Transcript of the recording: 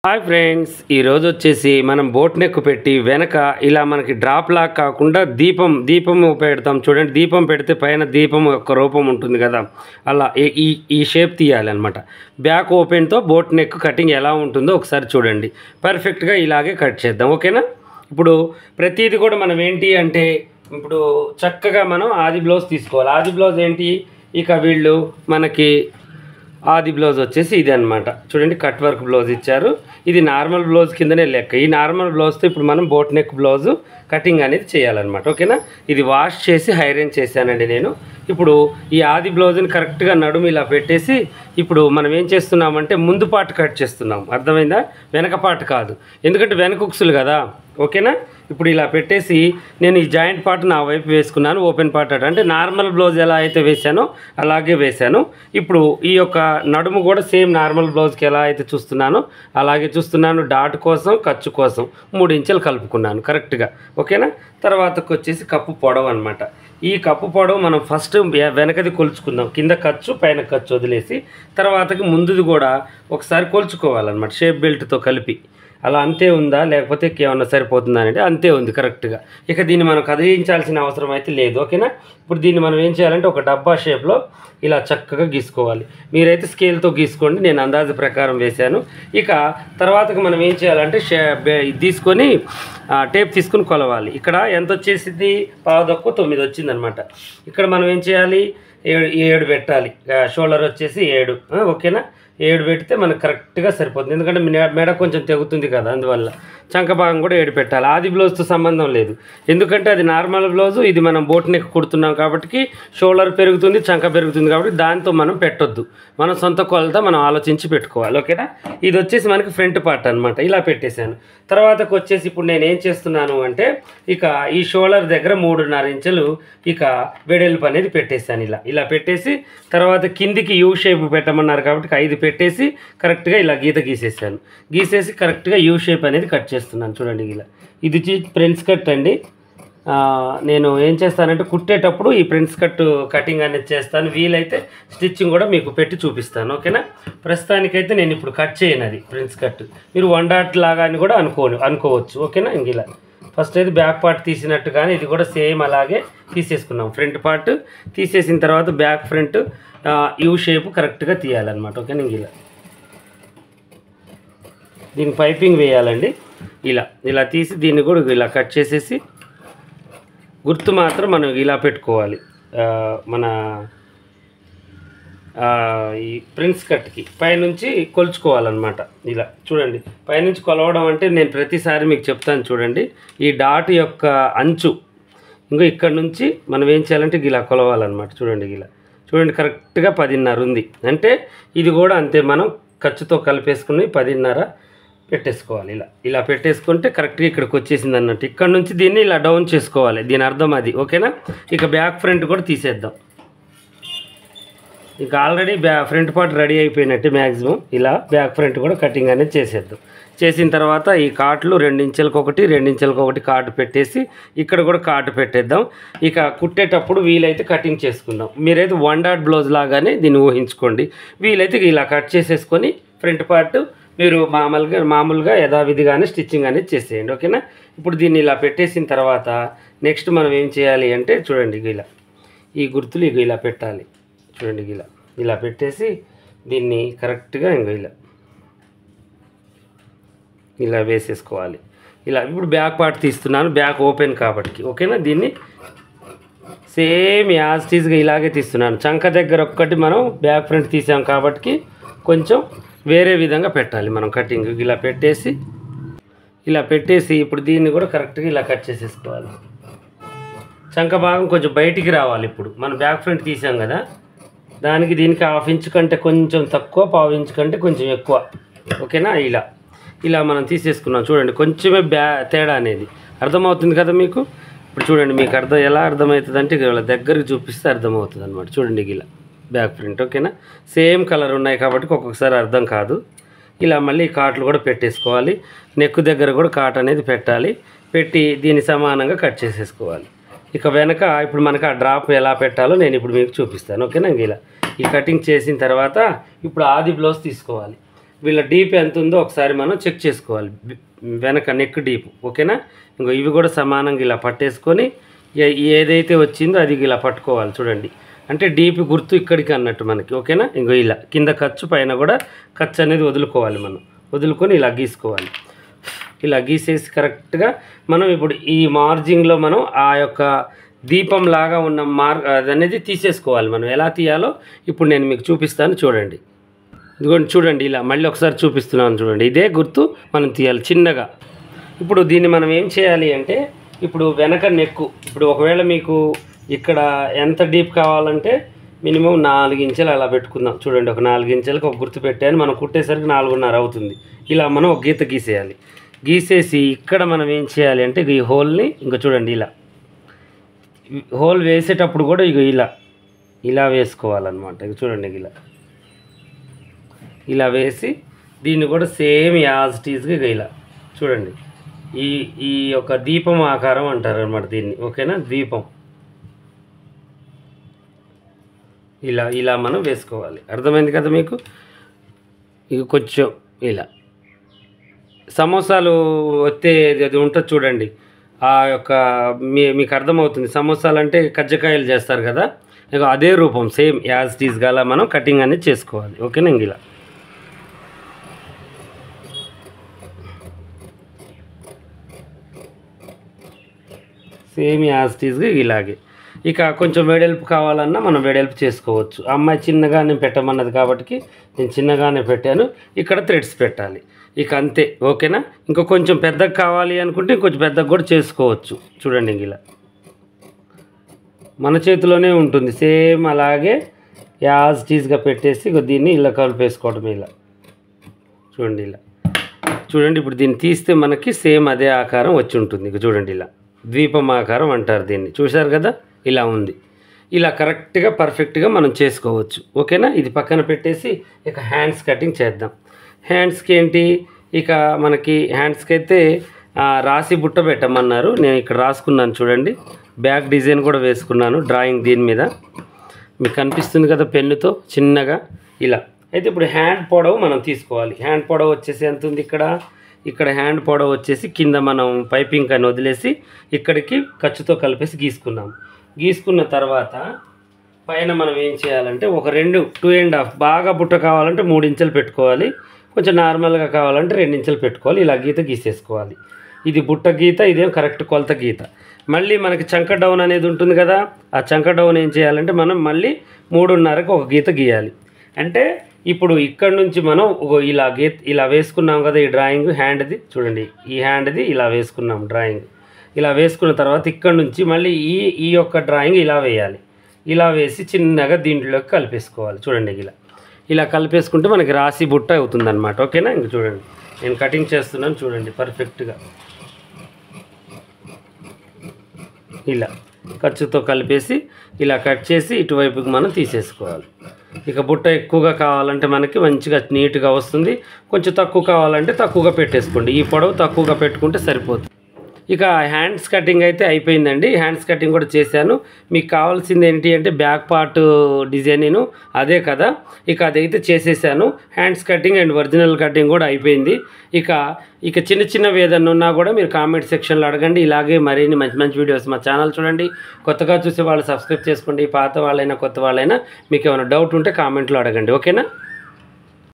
Hi friends, ఈరోజు వచ్చేసి మనం బోట్ నెక్ పెట్టి వెనక ఇలా మనకి డ్రాప్ లాగా కాకుండా దీపం పెడతాం చూడండి. దీపం పెడితే పైన దీపం యొక్క రూపం ఉంటుంది కదా, అలా ఈ షేప్ తీయాలన్నమాట. బ్యాక్ ఓపెన్తో బోట్ నెక్ కటింగ్ ఎలా ఉంటుందో ఒకసారి చూడండి. పర్ఫెక్ట్గా ఇలాగే కట్ చేద్దాం, ఓకేనా. ఇప్పుడు ప్రతిదీ కూడా మనం ఏంటి అంటే ఇప్పుడు చక్కగా మనం ఆది బ్లౌజ్ తీసుకోవాలి. ఆది బ్లౌజ్ ఏంటి, ఇక వీళ్ళు మనకి ఆది బ్లౌజ్ వచ్చేసి ఇది అనమాట. చూడండి, కట్ వర్క్ బ్లౌజ్ ఇచ్చారు. ఇది నార్మల్ బ్లౌజ్ కిందనే లెక్క. ఈ నార్మల్ బ్లౌజ్తో ఇప్పుడు మనం బోట్ నెక్ బ్లౌజు కటింగ్ అనేది చేయాలన్నమాట, ఓకేనా. ఇది వాష్ చేసి ఐరన్ చేశానండి నేను. ఇప్పుడు ఈ ఆది బ్లౌజ్ని కరెక్ట్గా నడుము ఇలా పెట్టేసి ఇప్పుడు మనం ఏం చేస్తున్నామంటే ముందు పార్ట్ కట్ చేస్తున్నాం, అర్థమైందా, వెనక పార్ట్ కాదు. ఎందుకంటే వెనక ఉక్సులు కదా, ఓకేనా. ఇప్పుడు ఇలా పెట్టేసి నేను ఈ జాయింట్ పార్ట్ నా వైపు వేసుకున్నాను. ఓపెన్ పార్ట్ అంటే నార్మల్ బ్లౌజ్ ఎలా అయితే వేసానో అలాగే వేశాను. ఇప్పుడు ఈ యొక్క నడుము కూడా సేమ్ నార్మల్ బ్లౌజ్కి ఎలా అయితే చూస్తున్నానో అలాగే చూస్తున్నాను. డాట్ కోసం ఖర్చు కోసం 3 ఇంచులు కలుపుకున్నాను కరెక్ట్గా, ఓకేనా. తర్వాతకు వచ్చేసి కప్పు పొడవు అనమాట. ఈ కప్పు పొడవు మనం ఫస్ట్ వెనకది కొలుచుకుందాం. కింద ఖర్చు పైన ఖర్చు వదిలేసి తర్వాతకి ముందుది కూడా ఒకసారి కొలుచుకోవాలన్నమాట షేప్ బెల్ట్తో కలిపి. అలా అంతే ఉందా లేకపోతే ఏమన్నా సరిపోతుందా అంటే అంతే ఉంది కరెక్ట్గా. ఇక దీన్ని మనం కదిలించాల్సిన అవసరం అయితే లేదు, ఓకేనా. ఇప్పుడు దీన్ని మనం ఏం చేయాలంటే ఒక డబ్బా షేప్లో ఇలా చక్కగా గీసుకోవాలి. మీరైతే స్కేల్తో గీసుకోండి, నేను అందాజు ప్రకారం వేశాను. ఇక తర్వాతకి మనం ఏం చేయాలంటే తీసుకొని టేప్ తీసుకుని కొలవాలి. ఇక్కడ ఎంత వచ్చేసింది, 9:15 వచ్చిందనమాట. ఇక్కడ మనం ఏం చేయాలి, 7 పెట్టాలి. షోల్డర్ వచ్చేసి 7, ఓకేనా. 7 పెడితే మనకు కరెక్ట్గా సరిపోతుంది. ఎందుకంటే మెడ కొంచెం తెగుతుంది కదా, అందువల్ల చంక భాగం కూడా 7 పెట్టాలి. ఆది బ్లౌజ్తో సంబంధం లేదు, ఎందుకంటే అది నార్మల్ బ్లౌజు, ఇది మనం బోట్ నెక్ కుడుతున్నాం కాబట్టి షోల్డర్ పెరుగుతుంది, చంక పెరుగుతుంది కాబట్టి దాంతో మనం పెట్టొద్దు. మన సొంత కొలత మనం ఆలోచించి పెట్టుకోవాలి, ఓకేనా. ఇది వచ్చేసి మనకి ఫ్రంట్ పార్ట్ అనమాట. ఇలా పెట్టేశాను. తర్వాతకు వచ్చేసి ఇప్పుడు నేను ఏం చేస్తున్నాను అంటే ఇక ఈ షోల్డర్ దగ్గర 3.5 ఇంచులు ఇక వెడల్పు అనేది పెట్టేశాను. ఇలా పెట్టేసి తర్వాత కిందికి యూ షేప్ పెట్టమన్నారు కాబట్టి 5 పెట్టేసి కరెక్ట్గా ఇలా గీత గీసేసి కరెక్ట్గా యూ షేప్ అనేది కట్ చేస్తున్నాను. చూడండి, ఇలా ఇది ఫ్రెండ్స్ కట్ అండి. నేను ఏం చేస్తానంటే కుట్టేటప్పుడు ఈ ఫ్రెండ్స్ కట్ కటింగ్ అనేది చేస్తాను. వీలైతే స్టిచ్చింగ్ కూడా మీకు పెట్టి చూపిస్తాను, ఓకేనా. ప్రస్తుతానికైతే నేను ఇప్పుడు కట్ చేయను అది ఫ్రెండ్స్ కట్. మీరు 1 డాట్ లాగా అని కూడా అనుకోవచ్చు, ఓకేనా. ఇంక ఇలా ఫస్ట్ అయితే బ్యాక్ పార్ట్ తీసినట్టు కానీ ఇది కూడా సేమ్ అలాగే తీసేసుకున్నాం. ఫ్రంట్ పార్ట్ తీసేసిన తర్వాత బ్యాక్ ఫ్రంట్ యూ షేప్ కరెక్ట్గా తీయాలన్నమాట, ఓకేనా. ఇంక ఇలా దీనికి పైపింగ్ వేయాలండి. ఇలా తీసి దీన్ని కూడా ఇలా కట్ చేసేసి గుర్తు మాత్రం మనం ఇలా పెట్టుకోవాలి. మన ఈ ప్రిన్స్ కట్కి పైనుంచి కొలుచుకోవాలన్నమాట. ఇలా చూడండి, పైనుంచి కొలవడం అంటే నేను ప్రతిసారి మీకు చెప్తాను. చూడండి, ఈ డాట్ యొక్క అంచు ఇంకా ఇక్కడ నుంచి మనం ఏం చేయాలంటే ఇలా కొలవాలన్నమాట. చూడండి కరెక్ట్గా 10.5 ఉంది. అంటే ఇది కూడా అంతే, మనం ఖర్చుతో కలిపేసుకుని 10.5 పెట్టేసుకోవాలి. ఇలా పెట్టేసుకుంటే కరెక్ట్గా ఇక్కడికి వచ్చేసింది అన్నట్టు. ఇక్కడ నుంచి దీన్ని ఇలా డౌన్ చేసుకోవాలి, దీని అర్థం అది, ఓకేనా. ఇక బ్యాక్ ఫ్రంట్ కూడా తీసేద్దాం. ఇక ఆల్రెడీ ఫ్రంట్ పార్ట్ రెడీ అయిపోయినట్టు మ్యాక్సిమం. ఇలా బ్యాక్ ఫ్రంట్ కూడా కటింగ్ అనేది చేసేద్దాం. చేసిన తర్వాత ఈ కాట్లు 2 ఇంచులకొకటి 2 ఇంచులకొకటి కాటు పెట్టేసి ఇక్కడ కూడా కాటు పెట్టేద్దాం. ఇక కుట్టేటప్పుడు వీలైతే కటింగ్ చేసుకుందాం. మీరైతే 1 డాట్ బ్లౌజ్ లాగానే దీన్ని ఊహించుకోండి. వీలైతే ఇలా కట్ చేసేసుకొని ఫ్రంట్ పార్ట్ మీరు మామూలుగా యథావిధిగానే స్టిచ్చింగ్ అనేది చేసేయండి, ఓకేనా. ఇప్పుడు దీన్ని ఇలా పెట్టేసిన తర్వాత నెక్స్ట్ మనం ఏం చేయాలి అంటే చూడండి, ఇలా ఈ గుర్తులు ఇలా పెట్టాలి. చూడండి, ఇలా పెట్టేసి దీన్ని కరెక్ట్గా ఇలా వేసేసుకోవాలి. ఇప్పుడు బ్యాక్ పార్ట్ తీస్తున్నాను, బ్యాక్ ఓపెన్ కాబట్టి, ఓకేనా. దీన్ని సేమ్ యాజ్ టీజ్గా ఇలాగే తీస్తున్నాను. చంక దగ్గర ఒక్కటి మనం బ్యాక్ ఫ్రంట్ తీసాం కాబట్టి కొంచెం వేరే విధంగా పెట్టాలి మనం కటింగ్. ఇలా పెట్టేసి ఇప్పుడు దీన్ని కూడా కరెక్ట్గా ఇలా కట్ చేసేసుకోవాలి. చంక భాగం కొంచెం బయటికి రావాలి. ఇప్పుడు మనం బ్యాక్ ఫ్రంట్ తీసాం కదా, దీనికి 1/2 ఇంచు కంటే కొంచెం తక్కువ, 1/4 ఇంచు కంటే కొంచెం ఎక్కువ, ఓకేనా. ఇలా మనం తీసేసుకున్నాం. చూడండి, కొంచెమే తేడా అనేది అర్థమవుతుంది కదా మీకు. ఇప్పుడు చూడండి, మీకు ఎలా అర్థమవుతుంది అంటే ఇలా దగ్గరికి చూపిస్తే అర్థమవుతుంది అనమాట. చూడండి, ఇలా బ్యాక్ ఫ్రంట్, ఓకేనా. సేమ్ కలర్ ఉన్నాయి కాబట్టి ఒక్కొక్కసారి అర్థం కాదు. ఇలా మళ్ళీ కాట్లు కూడా పెట్టేసుకోవాలి. నెక్ దగ్గర కూడా కాట్ అనేది పెట్టాలి. పెట్టి దీన్ని సమానంగా కట్ చేసేసుకోవాలి. ఇక వెనక ఇప్పుడు మనకు ఆ డ్రాప్ ఎలా పెట్టాలో నేను ఇప్పుడు మీకు చూపిస్తాను, ఓకేనా. ఇలా ఈ కటింగ్ చేసిన తర్వాత ఇప్పుడు ఆది బ్లౌజ్ తీసుకోవాలి. వీళ్ళ డీప్ ఎంత ఉందో ఒకసారి మనం చెక్ చేసుకోవాలి, వెనక నెక్ డీప్. ఓకేనా? ఇంకో ఇవి కూడా సమానంగా ఇలా పట్టేసుకొని ఏదైతే వచ్చిందో అది ఇలా పట్టుకోవాలి. చూడండి, అంటే డీప్ గుర్తు ఇక్కడికి అన్నట్టు మనకి. ఓకేనా? ఇంకో ఇలా కింద ఖర్చు, పైన కూడా ఖర్చు అనేది వదులుకోవాలి. మనం వదులుకొని ఇలా గీసుకోవాలి. ఇలా గీసేసి కరెక్ట్గా మనం ఇప్పుడు ఈ మార్జింగ్లో మనం ఆ యొక్క దీపం లాగా ఉన్న అనేది తీసేసుకోవాలి. మనం ఎలా తీయాలో ఇప్పుడు నేను మీకు చూపిస్తాను. చూడండి, ఇదిగోండి, చూడండి, ఇలా మళ్ళీ ఒకసారి చూపిస్తున్నాను. చూడండి, ఇదే గుర్తు మనం తీయాలి చిన్నగా. ఇప్పుడు దీన్ని మనం ఏం చేయాలి అంటే, ఇప్పుడు వెనక నెక్కు, ఇప్పుడు ఒకవేళ మీకు ఇక్కడ ఎంత డీప్ కావాలంటే మినిమం 4 ఇంచెలు అలా పెట్టుకుందాం. చూడండి, ఒక 4 ఇంచెలకు ఒక గుర్తు పెట్టాను. మనం కుట్టేసరికి 4.5 అవుతుంది. ఇలా మనం ఒక గీత గీసేయాలి. గీసేసి ఇక్కడ మనం ఏం చేయాలి అంటే ఈ హోల్ని ఇంకా చూడండి, ఇలా హోల్ వేసేటప్పుడు కూడా ఇక ఇలా వేసుకోవాలన్నమాట. ఇక చూడండి, ఇలా వేసి దీన్ని కూడా సేమ్ యాజ్ టీజ్గా ఇక ఇలా చూడండి, ఈ యొక్క దీపం ఆకారం అంటారు అన్నమాట దీన్ని. ఓకేనా? దీపం ఇలా మనం వేసుకోవాలి. అర్థమైంది కదా మీకు? ఇక కొంచెం ఇలా సమోసాలు వస్తే అది ఉంటుంది చూడండి, ఆ యొక్క మీకు అర్థమవుతుంది. సమోసాలు అంటే కజ్జకాయలు చేస్తారు కదా, ఇక అదే రూపం సేమ్ యాజ్ టీజ్గా అలా మనం కటింగ్ అనేది చేసుకోవాలి. ఓకేనా? ఇంక ఇలా సేమ్ యాజ్ టీజ్గా ఇలాగే. ఇక కొంచెం వెడల్పు కావాలన్నా మనం వెడల్పు చేసుకోవచ్చు. అమ్మాయి చిన్నగానే పెట్టమన్నది కాబట్టి నేను చిన్నగానే పెట్టాను. ఇక్కడ థ్రెడ్స్ పెట్టాలి. ఇక అంతే. ఓకేనా? ఇంకా కొంచెం పెద్దగా కావాలి అనుకుంటే కొంచెం పెద్దగా కూడా చేసుకోవచ్చు. చూడండి, ఇలా మన చేతిలోనే ఉంటుంది. సేమ్ అలాగే యాజ్ టీజ్గా పెట్టేసి ఇక దీన్ని ఇలా కలిపేసుకోవడం. ఇలా చూడండి, ఇలా చూడండి. ఇప్పుడు దీన్ని తీస్తే మనకి సేమ్ అదే ఆకారం వచ్చి ఉంటుంది. ఇక చూడండి, ఇలా ద్వీపం ఆకారం అంటారు దీన్ని. చూశారు కదా? ఇలా ఉంది. ఇలా కరెక్ట్గా పర్ఫెక్ట్గా మనం చేసుకోవచ్చు. ఓకేనా? ఇది పక్కన పెట్టేసి ఇక హ్యాండ్స్ కటింగ్ చేద్దాం. హ్యాండ్స్కి ఏంటి, ఇక మనకి హ్యాండ్స్కి అయితే రాసి బుట్ట పెట్టమన్నారు. నేను ఇక్కడ రాసుకున్నాను చూడండి. బ్యాక్ డిజైన్ కూడా వేసుకున్నాను డ్రాయింగ్ దీని మీద. మీకు కనిపిస్తుంది కదా పెన్నుతో చిన్నగా ఇలా. అయితే ఇప్పుడు హ్యాండ్ పొడవు మనం తీసుకోవాలి. హ్యాండ్ పొడవు వచ్చేసి ఎంత ఉంది ఇక్కడ హ్యాండ్ పొడవు వచ్చేసి కింద మనం పైపింగ్ అని వదిలేసి ఇక్కడికి ఖర్చుతో కలిపేసి గీసుకున్న తర్వాత పైన మనం ఏం చేయాలంటే ఒక 2.5 బాగా బుట్ట కావాలంటే 3 ఇంచులు పెట్టుకోవాలి. కొంచెం నార్మల్గా కావాలంటే 2 ఇంచులు పెట్టుకోవాలి. ఇలా గీసేసుకోవాలి. ఇది బుట్ట గీత, ఇదేం కరెక్ట్ కొలత గీత. మళ్ళీ మనకి చంక డౌన్ అనేది ఉంటుంది కదా, ఆ చంక డౌన్ ఏం చేయాలంటే మనం మళ్ళీ 3.5కి ఒక గీత గీయాలి. అంటే ఇప్పుడు ఇక్కడ నుంచి మనం ఇలా వేసుకున్నాం కదా ఈ డ్రాయింగ్ హ్యాండ్ది. చూడండి, ఈ హ్యాండ్ది ఇలా వేసుకున్నాం డ్రాయింగ్. ఇలా వేసుకున్న తర్వాత ఇక్కడ నుంచి మళ్ళీ ఈ యొక్క డ్రాయింగ్ ఇలా వేయాలి. ఇలా వేసి చిన్నగా దీంట్లోకి కలిపేసుకోవాలి. చూడండి, ఇలా కలిపేసుకుంటే మనకి రాసి బుట్ట అవుతుంది అనమాట. ఓకేనా? ఇంక చూడండి, నేను కటింగ్ చేస్తున్నాను. చూడండి, పర్ఫెక్ట్గా ఇలా ఖర్చుతో కలిపేసి ఇలా కట్ చేసి ఇటువైపుకి మనం తీసేసుకోవాలి. ఇక బుట్ట ఎక్కువగా కావాలంటే మనకి మంచిగా నీట్గా వస్తుంది. కొంచెం తక్కువ కావాలంటే తక్కువగా పెట్టేసుకోండి. ఈ పొడవు తక్కువగా పెట్టుకుంటే సరిపోతుంది. ఇక హ్యాండ్స్ కటింగ్ అయితే అయిపోయిందండి. హ్యాండ్స్ కటింగ్ కూడా చేశాను. మీకు కావాల్సింది ఏంటి అంటే బ్యాక్ పార్ట్ డిజైన్ నేను అదే కదా, ఇక అదైతే చేసేసాను. Hands cutting and original cutting కూడా అయిపోయింది. ఇక చిన్నవి ఏదన్నా ఉన్నా కూడా మీరు కామెంట్ సెక్షన్లో అడగండి. ఇలాగే మరిన్ని మంచి వీడియోస్ మా ఛానల్ చూడండి. కొత్తగా చూసే వాళ్ళు సబ్స్క్రైబ్ చేసుకోండి. పాత వాళ్ళైనా కొత్త వాళ్ళైనా మీకు ఏమైనా డౌట్ ఉంటే కామెంట్లో అడగండి. ఓకేనా?